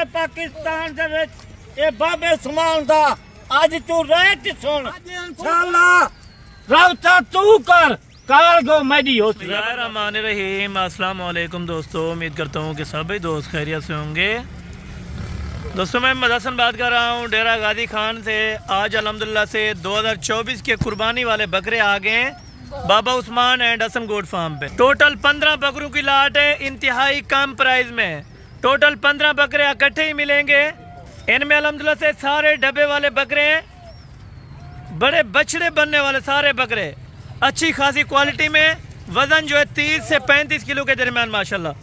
पाकिस्तान दे विच ए बाबे उस्मान दा अज तू रेट सुन इंशाअल्लाह राबता तू कर कार्गो मेडी होती है। रहीम अस्सलाम वालेकुम दोस्तों, उम्मीद करता हूँ कि सभी दोस्त खैरियत से होंगे। दोस्तों मैं मोहम्मद हसन बात कर रहा हूँ डेरा गाजी खान से। आज अल्हम्दुलिल्लाह से 2024 के कुर्बानी वाले बकरे आ गए हैं Baba Usman and Hasan goat farm पे। टोटल 15 बकरों की लाट है, इंतहाई कम प्राइस में। टोटल 15 बकरे इकट्ठे ही मिलेंगे। इनमें अल्हम्दुलिल्लाह से सारे डब्बे वाले बकरे हैं, बड़े बछड़े बनने वाले सारे बकरे, अच्छी खासी क्वालिटी में। वजन जो है 30 से 35 किलो के दरमियान माशाल्लाह।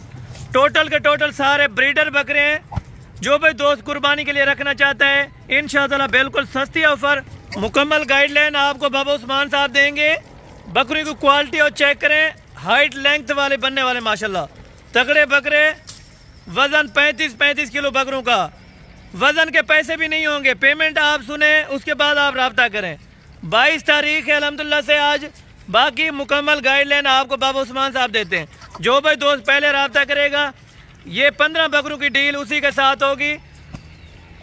टोटल के टोटल सारे ब्रीडर बकरे हैं। जो भी दोस्त कुर्बानी के लिए रखना चाहता है इंशाअल्लाह बिल्कुल सस्ती ऑफर, मुकम्मल गाइडलाइन आपको बाबा उस्मान साहब देंगे। बकरी की क्वालिटी और चेक करें, हाइट लेंथ वाले बनने वाले माशाल्लाह तगड़े बकरे। वजन 35 किलो बकरों का। वजन के पैसे भी नहीं होंगे, पेमेंट आप सुने उसके बाद आप रब्ता करें। 22 तारीख है अल्हम्दुलिल्लाह से आज। बाकी मुकम्मल गाइडलाइन आपको बाबा उस्मान साहब देते हैं। जो भाई दोस्त पहले रब्ता करेगा ये 15 बकरों की डील उसी के साथ होगी।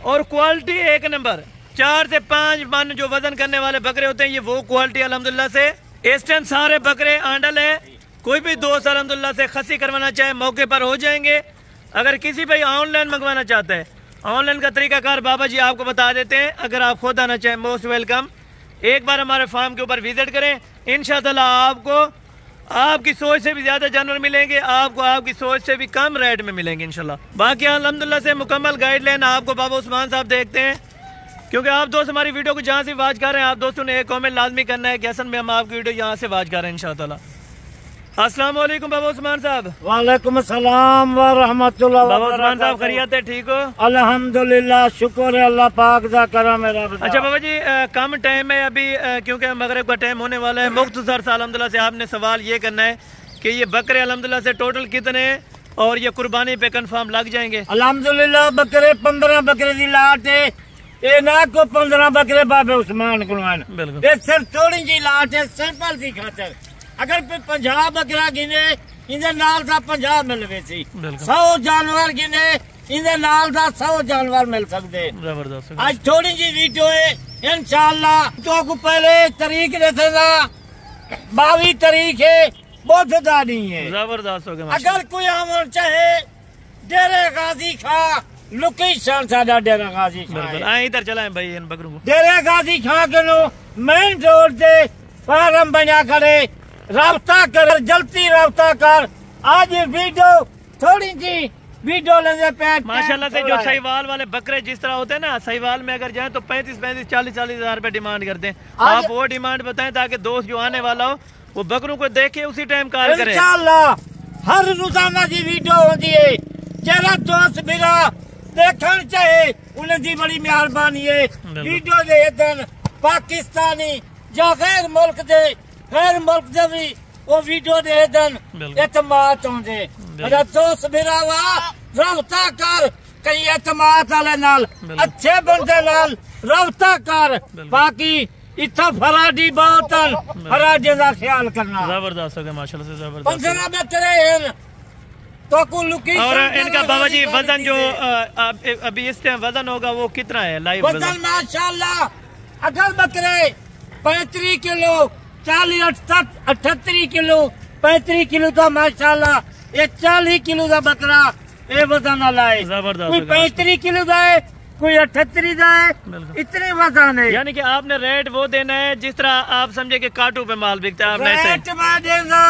और क्वालिटी एक नंबर, 4 से 5 मन जो वजन करने वाले बकरे होते हैं ये वो क्वालिटी अल्हम्दुलिल्लाह से। इस टाइम सारे बकरे आंडल है। कोई भी दोस्त अल्हम्दुलिल्लाह से खसी करवाना चाहे मौके पर हो जाएंगे। अगर किसी भाई ऑनलाइन मंगवाना चाहता है, ऑनलाइन का तरीकाकार बाबा जी आपको बता देते हैं। अगर आप खुद आना चाहें मोस्ट वेलकम। एक बार हमारे फार्म के ऊपर विजिट करें, इंशाअल्लाह आपको आपकी सोच से भी ज्यादा जानवर मिलेंगे, आपको आपकी सोच से भी कम रेट में मिलेंगे इंशाल्लाह। बाकी अल्हम्दुलिल्लाह से मुकम्मल गाइडलाइन आपको बाबा उस्मान साहब देखते हैं। क्योंकि आप दोस्त हमारी वीडियो को जहाँ से वॉच कर रहे हैं, आप दोस्तों ने एक कमेंट लाजमी करना है कि हसन में हम आपकी वीडियो यहाँ से वॉच कर रहे हैं इंशाअल्लाह। अस्सलाम वालेकुम बाबा उस्मान साहब। वालेकुम अस्सलाम व रहमतुल्लाह। बाबा उस्मान साहब खैरियत है, ठीक हो? अल्हम्दुलिल्लाह, शुक्र है अल्लाह पाक दा करम है। अच्छा बाबा जी, कम टाइम है अभी, क्योंकि मगरिब का टाइम होने वाला है। मुख्तसर सा अल्हम्दुलिल्लाह से आपने सवाल ये करना है कि ये बकरे अल्हम्दुलिल्लाह से टोटल कितने और ये कुर्बानी पे कंफर्म लग जाएंगे? अल्हम्दुलिल्लाह बकरे 15 बकरे की लाट है। ये ना को 15 बकरे बाबे उस्मान को बिल्कुल सिर्फ थोड़ी जी लाट है, सिंपल सी खातर। अगर 50 बकरा गिने इनके नाल दा 50 मिलवे सी, 100 जानवर गिने इनके नाल दा 100 जानवर मिल सकते। जबरदस्त। आज थोड़ी जी वीडियो है इंशाअल्लाह। तो को पहले तारीख देगा 22 तारीख है, बहुत ज्यादा नहीं है। जबरदस्त हो गया। अगर कोई आमर चाहे डेरे गाजी खा लोकेशन साडा डेरा गाजी खा इधर चलाएं भाई इन बकरों को। डेरे गाजी खा के मेन रोड से फार्म बना करे राब्ता कर, जल्दी राब्ता कर। आज वीडियो थोड़ी सी वीडियो लेंगे पे माशाल्लाह से। जो सहीवाल वाले बकरे जिस तरह होते हैं ना, सहीवाल में अगर जाए तो 35 40 हजार रुपए डिमांड करते हैं। आप वो डिमांड बताएं ताकि दोस्त जो आने वाला हो वो बकरों को देखे उसी टाइम कॉल करे। इंशाअल्लाह हर रोजाना की वीडियो होती है। जरा दोस्त मेरा देखना चाहे उन्हें दी बड़ी मेहरबानी है। वीडियो दे दिन पाकिस्तानी या गैर मुल्क दे भी वो वीडियो दे दिन एतमाद होंगे। मेरा दोस्त मेरा रब्ता कर, कहीं एतमाद वाले नाल अच्छे बंदे नाल रब्ता कर। बाकी इतना फराडी बहुत फराडी का ख्याल करना। जबरदस्त हो गया माशाल्लाह से, जबरदस्त। 15 बकरे तो कुल और इनका बाबा जी वजन जो अभी इस टाइम वजन होगा वो कितना है लाइव वजन? माशाल्लाह अगर बकरे 35 किलो 40 38 किलो 35 किलो का माशाल्लाह, ये 40 किलो का बकरा ये वजन वाला है। जबरदस्त। कोई 35 किलो का है, कोई 38 का है, इतने वजन है। यानी कि आपने रेट वो देना है जिस तरह आप समझे कि काटू पे माल बिकता है। आपने रेट में देगा।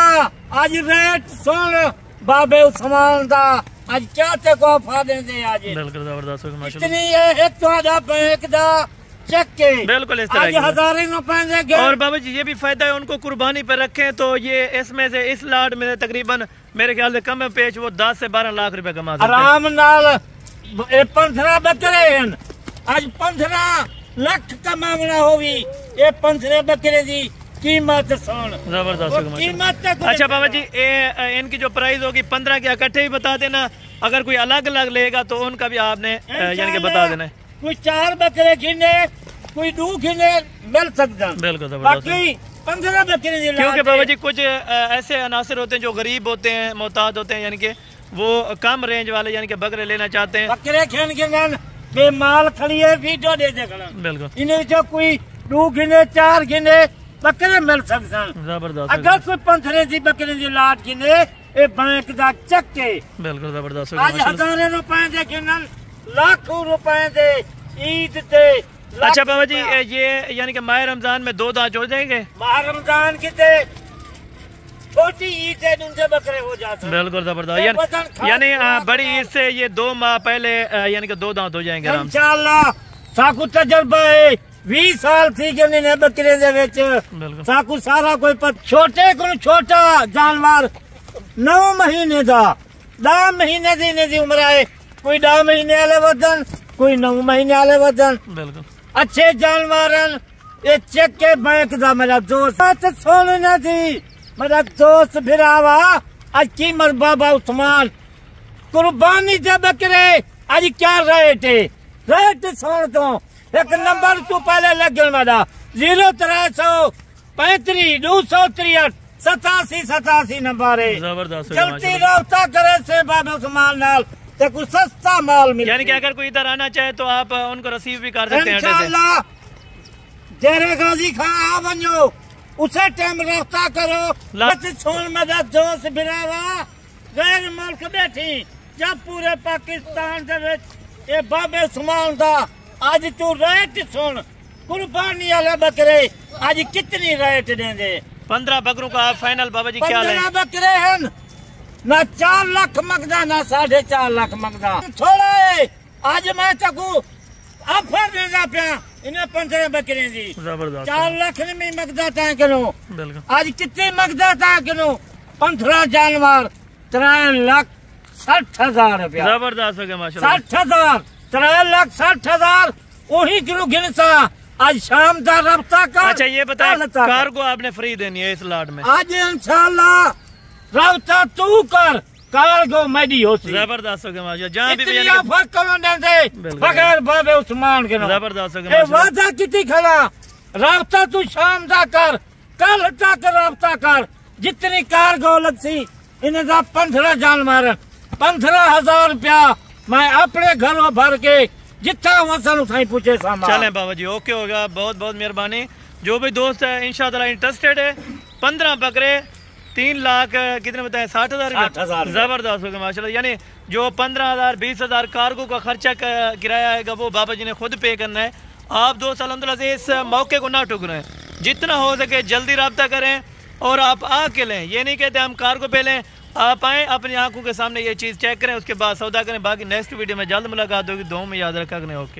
आज रेट सुन बाबे उस्मान दा आज क्या ते को फादे दे आज बिल्कुल जबरदस्त हो गया माशाल्लाह। इतनी है एक तो आधा पैक दा चेक के बिल्कुल इस तरह हजारों रुपए। और बाबा जी ये भी फायदा है उनको कुर्बानी पे रखें तो ये इसमें से इस लाट में तकरीबन मेरे ख्याल से कम पेश वो 10 से 12 लाख रुपए कमा सकते हैं आराम नाल। 15 बकरे हैं आज 15 लाख कमावना होगी। ये 15 बकरे की कीमत सुन, जबरदस्त कीमत। अच्छा बाबा जी इनकी जो प्राइस होगी 15 के इकट्ठे ही बता देना। अगर कोई अलग अलग लेगा तो उनका भी आपने यानी कि बता देना है। कोई 4 बकरे गिने, कोई 2 गिने मिल सकता। बिल्कुल। बाकी 15 बकरे। क्योंकि बाबा जी कुछ ऐसे अनासर होते हैं जो गरीब होते हैं, मोहताज होते हैं, यानी कि वो कम रेंज वाले यानी कि बकरे लेना चाहते हैं, बकरे खेन गिनन बेमाल खड़ी है वीडियो दे दे खड़ा बिल्कुल इन्हें जो कोई 2 गिने 4 गिने बकरे मिल सकते। जबरदस्त अगर कोई 15 दी बकरे दी लाट गिने ए बैंक दा चक्के बिल्कुल जबरदस्त आज हजारों रुपए दे गिनन लाखों रुपए दे ईद ते। अच्छा बाबा जी ये यानी कि माह रमजान में 2 दांत हो जाएंगे, माह रमजान की ते छोटी ईद है उनसे बकरे हो जाते हैं। बिल्कुल जबरदस्त यानी बड़ी ईद से ये 2 माह पहले यानी कि 2 दांत हो जाएंगे आराम से। इंशाअल्लाह साकू तजर्बा है 20 साल थी कि ने बकरे दे विच बिल्कुल साकू सारा कोई पर छोटे को छोटा जानवर 9 महीने दा 10 महीने दी उम्र है, कोई 10 महीने वाले वजन कोई 9 महीने वाले वजन बिल्कुल अच्छे जानवर ये चेक के बैंक दा मेरा दोस्त सोने थी मेरा दोस्त फिरावा आज की मर बाबा उस्मान कुर्बानी दे बकरे आज क्या रेट सुन तो एक नंबर तू पहले लगन वाला 0335 263 87 नंबर है। जबरदस्त चलती रफ्ता करे से बाबा उस्मान नाल ते कुछ सस्ता माल मिले। यानी कि अगर कोई इधर आना चाहे तो आप उनको रिसीव भी कर सकते हैं। इंशाअल्लाह जेरे गाजी खा आ बनो उसे टाइम रफ्ता करो सोन मेरा दोस्त बिरावा गैर मुल्क बैठी जब पूरे पाकिस्तान दे विच ये बाबे उस्मान दा आज तू रेट सुन कुर्बानी वाले बकरे आज कितनी रेट देंगे 15 बकरों का फाइनल बाबा जी क्या 15 बकरे हैं ना 4 लाख मंगदा ना 4.5 लाख मंगदा थोड़ा है आज मैं तकू ऑफर देगा पिया इन्हें 15 बकरे दी जबरदस्त 4 लाख में मंगदा था किलो बिल्कुल आज कितने मंगदा था किलो 15 जानवर 3,60,000 रुपया जबरदस्त हो गया माशाल्लाह 60,000 3,60,000 वही किलो गिनसा आज शाम का रफ्ता कर। अच्छा ये बताए कार्गो आपने फ्री देनी है इस लाट में आज इंशाल्लाह रफ्ता तू कर कार्गो मेडी हो जबरदस्त हो गया माशाल्लाह जहाँ भी ऑफर करो दे बगैर बाबे उस्मान के जबरदस्त हो गया वादा कितनी खड़ा रफ्ता तू शाम का कर कल तक रफ्ता कर जितनी कार्गो लगती इन्हें 15 जानवर 15,000 रुपया मैं अपने घरों भर के जितना वसन उठाई पूछे सामान। चलें बाबा जी ओके होगा, बहुत बहुत मेहरबानी। जो भी दोस्त है इंशाअल्लाह इंटरेस्टेड है 15 बकरे 3 लाख कितने बताए 60,000 जबरदस्त होगा माशाल्लाह। यानी जो 15,000 20,000 कार्गो का खर्चा किराया आएगा वो बाबा जी ने खुद पे करना है। आप दोस्त अल्हम्दुलिल्लाह से इस मौके को ना ठुकरें, जितना हो सके जल्दी रब्ता करें और आप आके लें। ये नहीं कहते हम कार्गो पे लें, आप आएँ अपनी आंखों के सामने ये चीज़ चेक करें उसके बाद सौदा करें। बाकी नेक्स्ट वीडियो में जल्द मुलाकात होगी। दो में याद रखा करें ओके।